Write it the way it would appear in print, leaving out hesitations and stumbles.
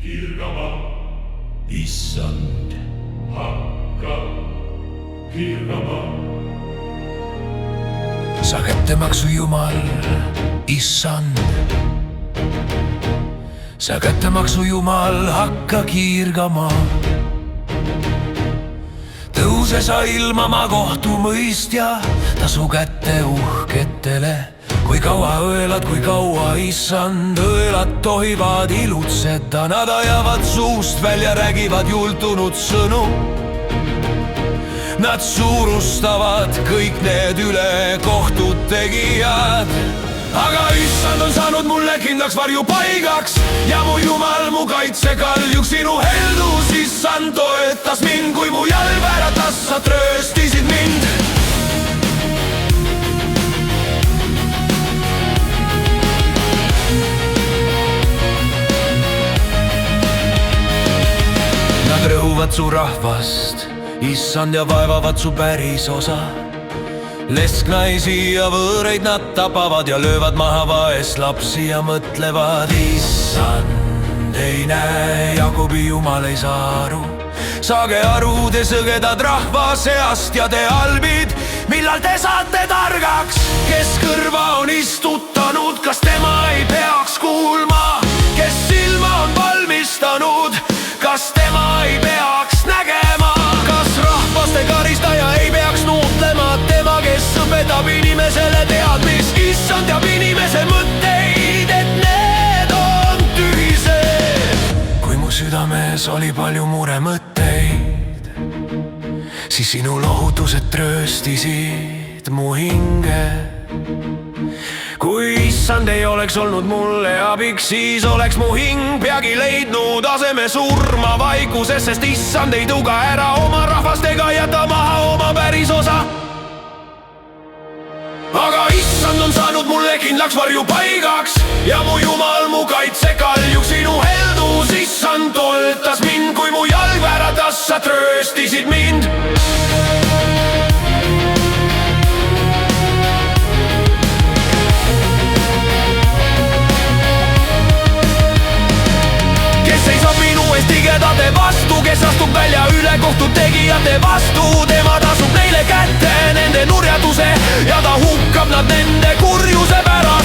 kirgama, issand, hakka kirgama. Sa kättemaksu Jumal, issand. Sa kättemaksu Jumal, hakka kiirgama. Tõuse sa ilmama kohtumõistja, ta su kätte uhketele. Kui kaua õelad, kui kaua, issand, õelad tohivad ilutseda. Nad ajavad suust välja, räägivad jultunud sõnu. Nad suurustavad kõik need ülekohtud tegijad. Aga issand on saanud mulle kindlaks varjupaigaks ja mu Jumal mu kaitsekaljuks. Sinu heldus, issand, toetas mind, kui mu jalg vääratas, sa trööstisid mind. Nad rõhuvad su rahvast, issand, ja vaevavad su päris osa. Lesknaisi ja võõreid nad tapavad ja löövad maha vaest lapsi ja mõtlevad, issand ei näe, Jakobi Jumal ei saa aru. Saage aru, te sõgedad rahva seast ja te albid, millal te saate targaks? Kes kõrva on istutanud, kas tema ei peaks kuulma? Kes silma on valmistanud, kas tema ei peaks nägema? Kas rahvaste karistaja ei peaks nuutlema? Tema, kes õpetab inimesele teadmist, issand teab inimese mõtteid, et need on tühised. Kui mu südames oli palju muremõtteid, siis sinu lohutused trööstisid mu hinge. Kui issand ei oleks olnud mulle abiks, siis oleks mu hing peagi leidnud aseme surma vaikuses, sest issand ei tuga ära oma rahvast ega jäta maha oma päris osa. Aga issand on saanud mulle kindlaks varjupaigaks ja mu Jumal mu kaitsekaljuks. Sinu heldus, issand, toetas mind, kui mu jalg vääratas, sa trööstisid mind. Tigedate vastu, kes astub välja ülekohtud tegijate vastu, tema tasub neile kätte nende nurjatuse ja ta hukkab nad nende kurjuse pärast.